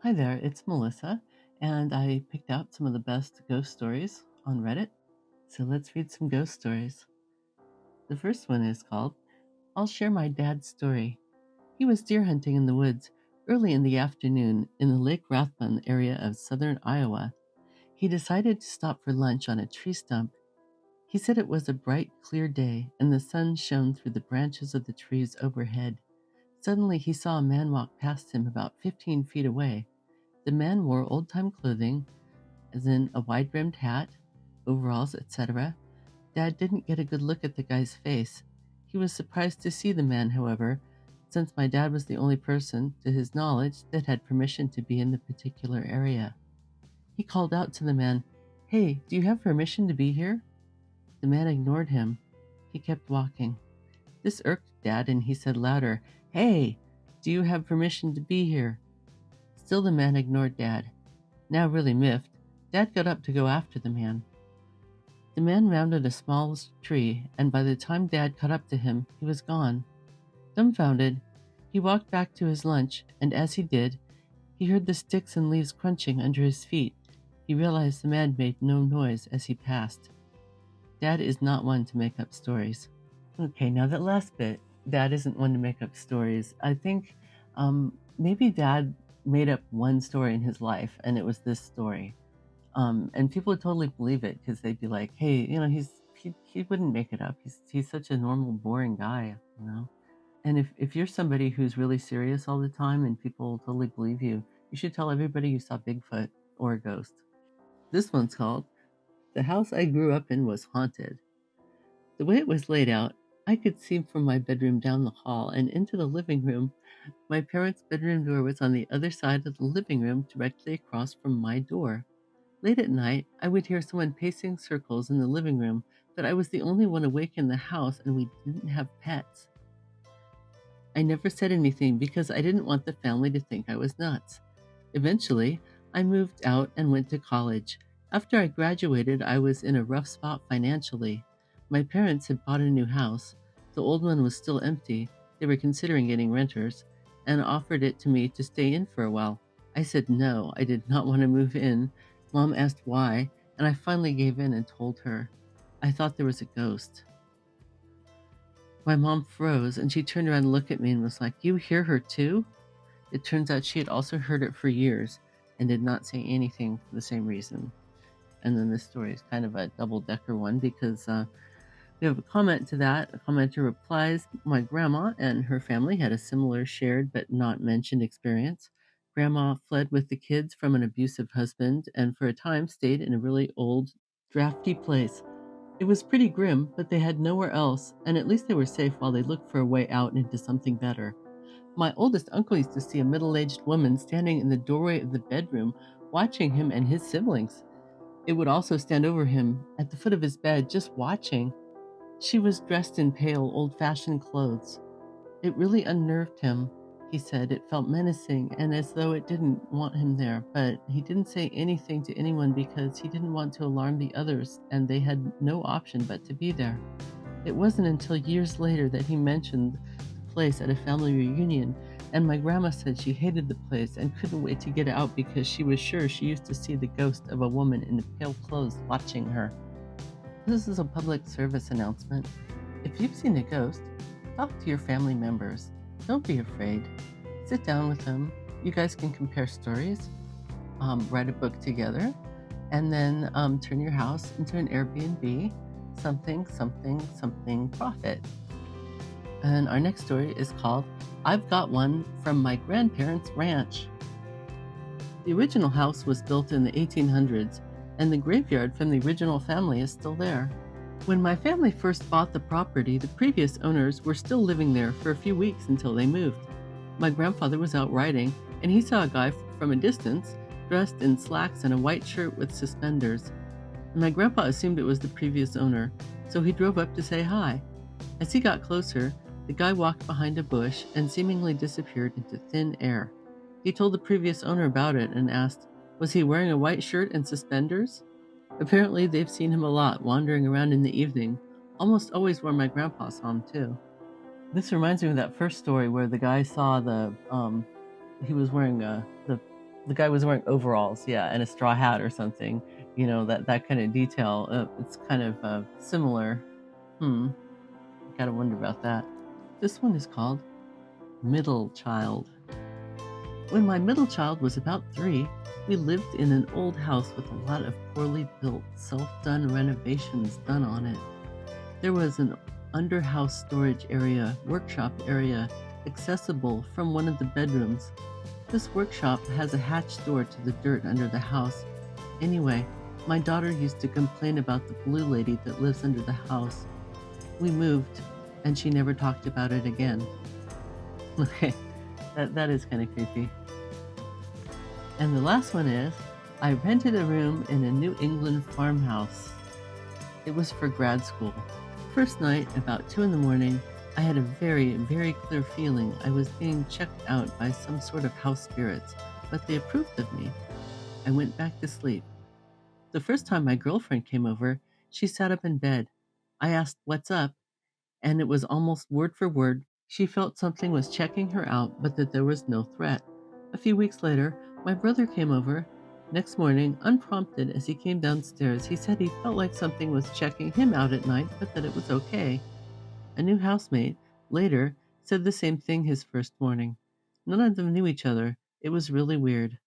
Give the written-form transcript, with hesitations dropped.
Hi there, it's Melissa, and I picked out some of the best ghost stories on Reddit. So let's read some ghost stories. The first one is called I'll Share My Dad's Story. He was deer hunting in the woods early in the afternoon in the Lake Rathbun area of southern Iowa. He decided to stop for lunch on a tree stump. He said it was a bright, clear day, and the sun shone through the branches of the trees overhead. Suddenly, he saw a man walk past him about 15 feet away. The man wore old time clothing, as in a wide brimmed hat, overalls, etc. Dad didn't get a good look at the guy's face. He was surprised to see the man, however, since my dad was the only person, to his knowledge, that had permission to be in the particular area. He called out to the man, "Hey, do you have permission to be here?" The man ignored him. He kept walking. This irked Dad, and he said louder, "Hey, do you have permission to be here?" Still the man ignored Dad. Now really miffed, Dad got up to go after the man. The man rounded a small tree, and by the time Dad caught up to him, he was gone. Dumbfounded, he walked back to his lunch, and as he did, he heard the sticks and leaves crunching under his feet. He realized the man made no noise as he passed. Dad is not one to make up stories. Okay, now that last bit, Dad isn't one to make up stories. I think maybe Dad made up one story in his life, and it was this story. And people would totally believe it because they'd be like, "Hey, he wouldn't make it up. He's such a normal, boring guy." And if you're somebody who's really serious all the time and people totally believe you, you should tell everybody you saw Bigfoot or a ghost. This one's called "The House I Grew Up in Was Haunted." The way it was laid out, I could see from my bedroom down the hall and into the living room. My parents' bedroom door was on the other side of the living room, directly across from my door. Late at night, I would hear someone pacing circles in the living room, but I was the only one awake in the house and we didn't have pets. I never said anything because I didn't want the family to think I was nuts. Eventually, I moved out and went to college. After I graduated, I was in a rough spot financially. My parents had bought a new house. The old one was still empty. They were considering getting renters and offered it to me to stay in for a while. I said no, I did not want to move in. Mom asked why, and I finally gave in and told her. I thought there was a ghost. My mom froze and she turned around and looked at me and was like, "You hear her too?" It turns out she had also heard it for years and did not say anything for the same reason. And then this story is kind of a double-decker one because we have a comment to that. A commenter replies, "My grandma and her family had a similar shared but not mentioned experience. Grandma fled with the kids from an abusive husband and for a time stayed in a really old, drafty place. It was pretty grim, but they had nowhere else, and at least they were safe while they looked for a way out into something better. My oldest uncle used to see a middle-aged woman standing in the doorway of the bedroom, watching him and his siblings. It would also stand over him at the foot of his bed, just watching. She was dressed in pale, old-fashioned clothes. It really unnerved him," he said. "It felt menacing and as though it didn't want him there, but he didn't say anything to anyone because he didn't want to alarm the others and they had no option but to be there. It wasn't until years later that he mentioned the place at a family reunion, and my grandma said she hated the place and couldn't wait to get out because she was sure she used to see the ghost of a woman in pale clothes watching her." This is a public service announcement. If you've seen a ghost, talk to your family members. Don't be afraid. Sit down with them. You guys can compare stories, write a book together, and then turn your house into an Airbnb, something, something, something profit. And our next story is called "I've Got One from My Grandparents' Ranch." The original house was built in the 1800s, and the graveyard from the original family is still there. When my family first bought the property, the previous owners were still living there for a few weeks until they moved. My grandfather was out riding, and he saw a guy from a distance, dressed in slacks and a white shirt with suspenders. My grandpa assumed it was the previous owner, so he drove up to say hi. As he got closer, the guy walked behind a bush and seemingly disappeared into thin air. He told the previous owner about it and asked, was he wearing a white shirt and suspenders? Apparently, they've seen him a lot wandering around in the evening, almost always where my grandpa saw him too. This reminds me of that first story where the guy saw he was wearing the The guy was wearing overalls, yeah, and a straw hat or something. That kind of detail. It's kind of similar. Gotta wonder about that. This one is called Middle Child. When my middle child was about 3, we lived in an old house with a lot of poorly built, self-done renovations done on it. There was an under-house storage area, workshop area, accessible from one of the bedrooms. This workshop has a hatch door to the dirt under the house. Anyway, my daughter used to complain about the blue lady that lives under the house. We moved, and she never talked about it again. Okay, that is kind of creepy. And the last one is, I rented a room in a New England farmhouse. It was for grad school. First night, about 2 in the morning, I had a very, very clear feeling I was being checked out by some sort of house spirits, but they approved of me. I went back to sleep. The first time my girlfriend came over, she sat up in bed. I asked, "What's up?" And it was almost word for word. She felt something was checking her out, but that there was no threat. A few weeks later, my brother came over. Next morning, unprompted, as he came downstairs, he said he felt like something was checking him out at night, but that it was okay. A new housemate, later, said the same thing his first morning. None of them knew each other. It was really weird.